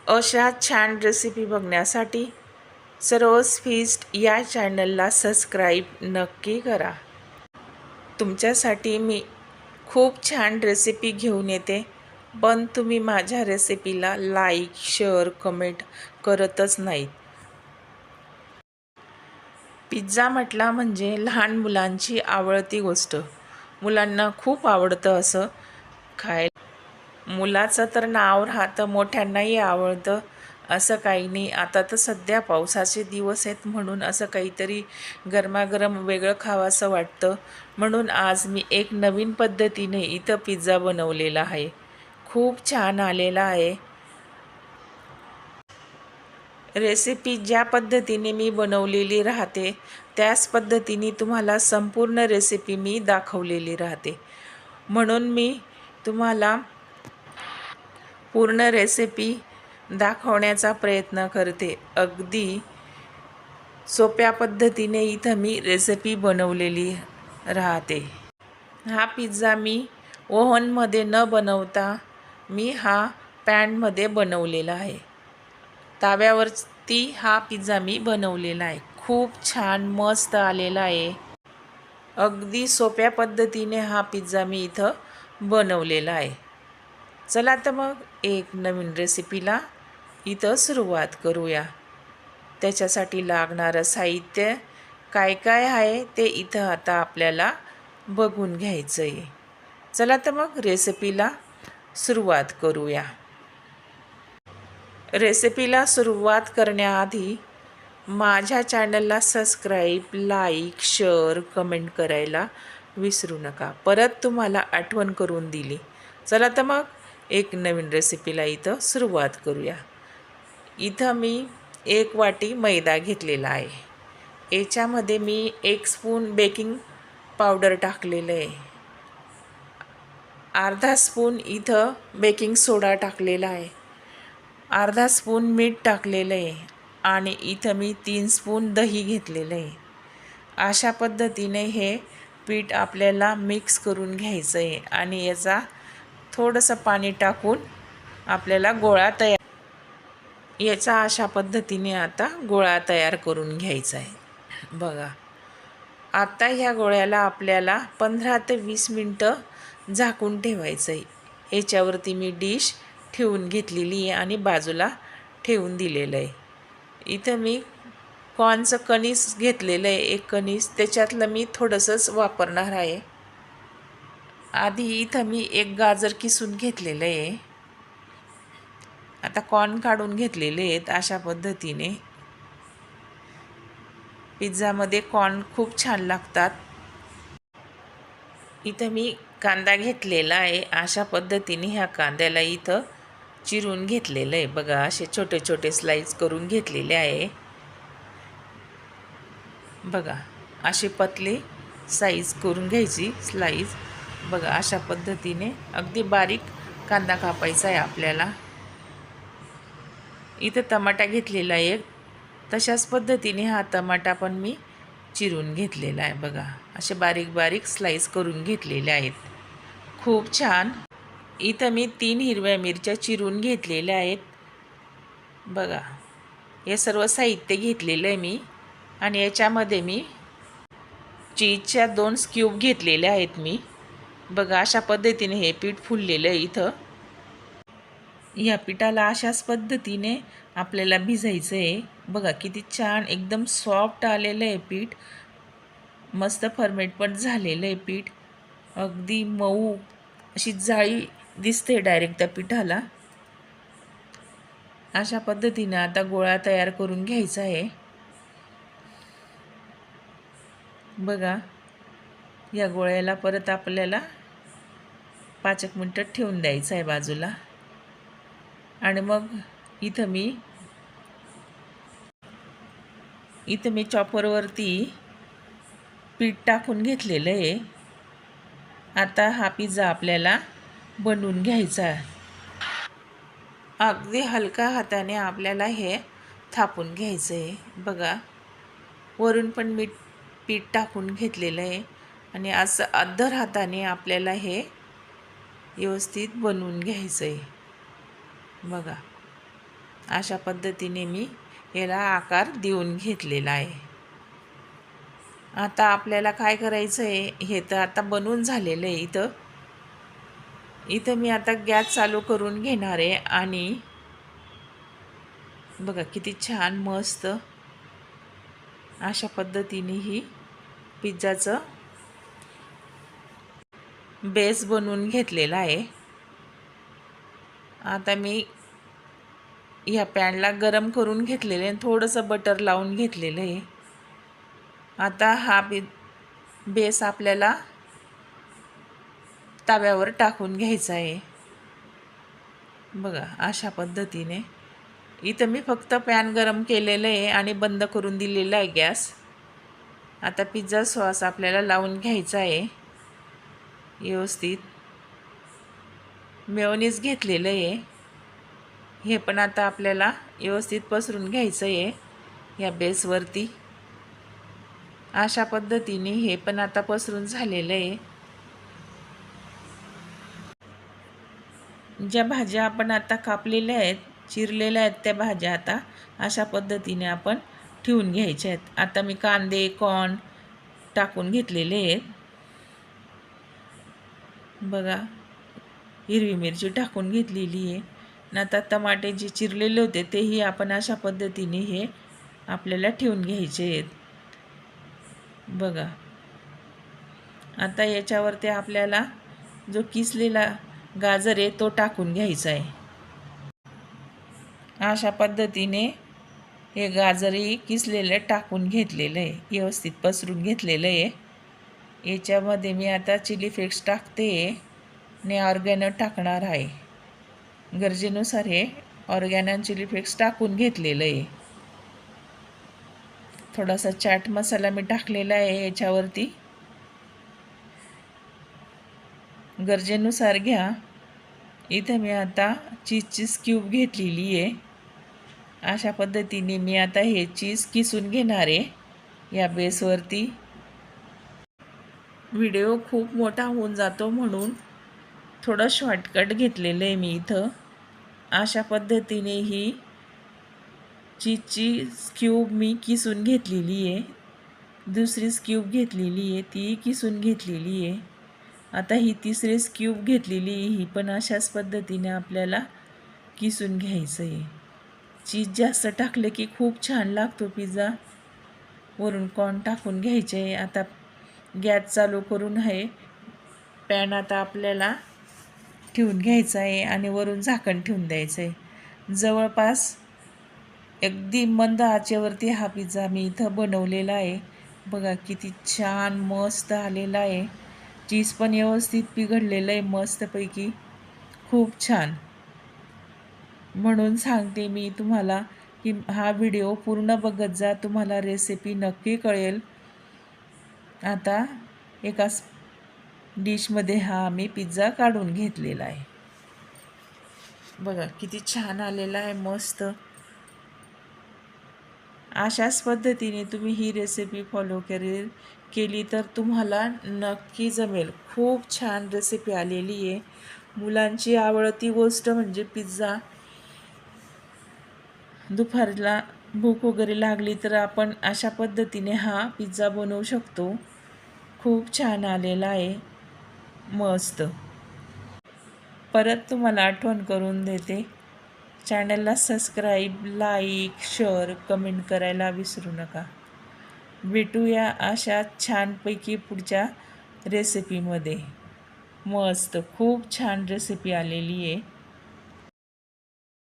अशा छान रेसिपी बघण्यासाठी सरोज फीस्ट या चॅनलला सबस्क्राईब नक्की करा। तुमच्यासाठी मी खूप छान रेसिपी घेऊन येते, पण तुम्ही माझ्या रेसिपीला लाईक शेअर कमेंट करतच नाहीत। पिझ्झा म्हटला म्हणजे लहान मुलांची आवडती गोष्ट। मुलांना खूप आवडतं असं खायला। मुलाचं तर नाव राहतं, मोठ्यांनाही आवडतं असं काही नाही। आता तर सध्या पावसाचे दिवस आहेत म्हणून असं काहीतरी गरमागरम वेगळं खावंसं वाटतं, म्हणून आज मी एक नवीन पद्धतीने इथं पिझ्झा बनवलेला आहे। खूप छान आलेला आहे। रेसिपी ज्या पद्धतीने मी बनवलेली राहते त्याच पद्धतीने तुम्हाला संपूर्ण रेसिपी मी दाखवलेली राहते, म्हणून मी तुम्हाला पूर्ण रेसिपी दाखवण्याचा प्रयत्न करते। अगदी सोप्या पद्धतीने इथं मी रेसिपी बनवलेली राहते। हा पिझ्झा मी ओव्हनमध्ये न बनवता मी हा पॅनमध्ये बनवलेला आहे। ताव्यावरती हा पिझ्झा मी बनवलेला आहे। खूप छान मस्त आलेला आहे। अगदी सोप्या पद्धतीने हा पिझ्झा मी इथं बनवलेला आहे। चला तर मग एक नवीन रेसिपीला इथं सुरुवात करूया। त्याच्यासाठी लागणारं साहित्य काय काय आहे ते इथं आता आपल्याला बघून घ्यायचं आहे। चला तर मग रेसिपीला सुरुवात करूया। रेसिपीला सुरुवात करण्याआधी माझ्या चॅनलला सबस्क्राईब लाईक शेअर कमेंट करायला विसरू नका। परत तुम्हाला आठवण करून दिली। चला तर मग एक नवीन रेसिपीला इथं सुरुवात करूया। इथं मी 1 वाटी मैदा घेतलेला आहे। याच्यामध्ये मी 1 स्पून बेकिंग पावडर टाकलेलं आहे। अर्धा स्पून इथं बेकिंग सोडा टाकलेला आहे। अर्धा स्पून मीठ टाकलेलं आहे आणि इथं मी 3 स्पून दही घेतलेलं आहे। अशा पद्धतीने हे पीठ आपल्याला मिक्स करून घ्यायचं आहे आणि याचा थोडंसं पाणी टाकून आपल्याला याचा अशा पद्धतीने आता गोळा तयार करून घ्यायचा आहे। बघा, आता ह्या गोळ्याला आपल्याला 15 ते 20 मिनटं झाकून ठेवायचं आहे। याच्यावरती मी डिश ठेवून घेतलेली आहे आणि बाजूला ठेवून दिलेलं आहे। इथं मी कॉर्नचं कणीस घेतलेलं आहे, 1 कणीस, त्याच्यातलं मी थोडंसंच वापरणार आहे। आधी इथं मी 1 गाजर किसून घेतलेलं आहे। आता कॉर्न काढून घेतलेले आहेत। अशा पद्धतीने पिझ्झामध्ये कॉर्न खूप छान लागतात। इथं मी कांदा घेतलेला आहे। अशा पद्धतीने ह्या कांद्याला इथं चिरून घेतलेलं आहे। बघा, असे छोटे छोटे स्लाइस करून घेतलेले आहे। बघा, अशी पतली साईज करून घ्यायची स्लाइस। बघा, अशा पद्धतीने अगदी बारीक कांदा कापायचा आहे आपल्याला। इथं टमाटा घेतलेला आहे, तशाच पद्धतीने हा टमाटा पण मी चिरून घेतलेला आहे। बघा, असे बारीक बारीक स्लाइस करून घेतलेले आहेत। खूप छान। इथं मी 3 हिरव्या मिरच्या चिरून घेतलेल्या आहेत। बघा, हे सर्व साहित्य घेतलेलं आहे मी आणि याच्यामध्ये मी चीजच्या 2 स्क्यूब घेतलेल्या आहेत मी। बघा, अशा पद्धतीने हे पीठ फुललेलं आहे इथं। या पिठाला अशाच पद्धतीने आपल्याला भिजायचं आहे। बघा, किती छान एकदम सॉफ्ट आलेलं आहे पीठ। मस्त फर्मेंट पण झालेलं आहे पीठ। अगदी मऊ अशी जाळी दिसते डायरेक्ट त्या पिठाला। अशा पद्धतीने आता गोळा तयार करून घ्यायचा आहे। बघा, या गोळ्याला परत आपल्याला 5 एक मिनटं ठेवून द्यायचं आहे बाजूला। आणि मग इथं मी चॉपरवरती पीठ टाकून घेतलेलं आहे। आता हा पिझ्झा आपल्याला बनवून घ्यायचा आहे। अगदी हलका हाताने आपल्याला हे थापून घ्यायचं आहे। बघा, वरून पण मी पीठ टाकून घेतलेलं आहे आणि असं अद्धर हाताने आपल्याला हे व्यवस्थित बनवून घ्यायचं आहे। बघा, अशा पद्धतीने मी याला आकार देऊन घेतलेला आहे. आता आपल्याला काय करायचं आहे, हे तर आता बनवून झालेलं आहे. इथं मी आता गॅस चालू करून घेणार आहे आणि बघा किती छान मस्त अशा पद्धतीने ही पिझ्झाचं बेस बनवून घेतलेला आहे. आता मी ह्या पॅनला गरम करून घेतलेले आणि थोडंसं बटर लावून घेतलेलं आहे. आता हा बेस आपल्याला तव्यावर टाकून घ्यायचा आहे. बघा अशा पद्धतीने इथं मी फक्त पॅन गरम केलेलं आहे आणि बंद करून दिलेला आहे गॅस. आता पिझ्झा सॉस आपल्याला लावून घ्यायचा आहे व्यवस्थित. मेयोनीज घेतलेलं आहे, हे पण आता आपल्याला व्यवस्थित पसरून घ्यायचं आहे या बेसवरती. अशा पद्धतीने हे पण आता पसरून झालेलं आहे. ज्या भाज्या आपण आता कापलेल्या आहेत, चिरलेल्या आहेत, त्या भाज्या आता अशा पद्धतीने आपण ठेवून घ्यायच्या आहेत. आता मी कांदे कॉर्न टाकून घेतलेले आहेत. बघा हिरवी मिरची टाकून घेतलेली आहे. आणि आता टमाटे जे चिरलेले होते तेही आपण अशा पद्धतीने हे आपल्याला ठेवून घ्यायचे आहेत. बघा आता याच्यावरती आपल्याला जो किसलेला गाजर आहे तो टाकून घ्यायचा आहे. अशा पद्धतीने हे गाजरही किसलेलं टाकून घेतलेलं आहे, व्यवस्थित पसरून घेतलेलं आहे. याच्यामध्ये मी आता चिली फ्लेक्स टाकते आणि ऑर्गॅनो टाकणार आहे. गरजेनुसार हे ऑर्गॅनो आणि चिली फ्लेक्स टाकून घेतलेलं आहे. थोडासा चाट मसाला मी टाकलेला आहे याच्यावरती, गरजेनुसार घ्या. इथं मी आता चीजची क्यूब घेतलेली आहे. अशा पद्धतीने मी आता हे चीज किसून घेणार आहे या बेसवरती. व्हिडिओ खूप मोठा होऊन जातो म्हणून थोडं शॉर्टकट घेतलेलं आहे मी इथं. अशा पद्धतीने ही चीजची क्यूब मी किसून घेतलेली आहे. दुसरी क्यूब घेतलेली आहे, ती किसून घेतलेली आहे. आता ही तिसरी क्यूब घेतलेली आहे, ही पण अशाच पद्धतीने आपल्याला किसून घ्यायचं आहे. चीज जास्त टाकलं की खूप छान लागतो पिझ्झा. वरून कॉर्न टाकून घ्यायचे आहे. आता गॅस चालू करून आहे, पॅन आता आपल्याला ठेवून घ्यायचा आहे आणि वरून झाकण ठेवून द्यायचं आहे. जवळपास अगदी मंद आचेवरती हा पिझ्झा मी इथं बनवलेला आहे. बघा किती छान मस्त आलेला आहे. चीज पण व्यवस्थित पिघळलेलं आहे मस्तपैकी, खूप छान. म्हणून सांगते मी तुम्हाला की हा व्हिडिओ पूर्ण बघत जा, तुम्हाला रेसिपी नक्की कळेल. आता एका डिशमध्ये हा मी पिझ्झा काढून घेतलेला आहे. बघा किती छान आलेला आहे, मस्त. अशाच पद्धतीने तुम्ही ही रेसिपी फॉलो केली तर तुम्हाला नक्की जमेल. खूप छान रेसिपी आलेली आहे. मुलांची आवडती गोष्ट म्हणजे पिझ्झा. दुपारला भूक वगैरे लागली तर आपण अशा पद्धतीने हा पिझ्झा बनवू शकतो. खूप छान आलेला आहे, मस्त. परत तुम्हाला आठवण करून देते, चॅनलला सबस्क्राईब, लाईक, शेअर, कमेंट करायला विसरू नका. भेटूया अशा छानपैकी पुढच्या रेसिपीमध्ये. मस्त खूप छान रेसिपी आलेली आहे.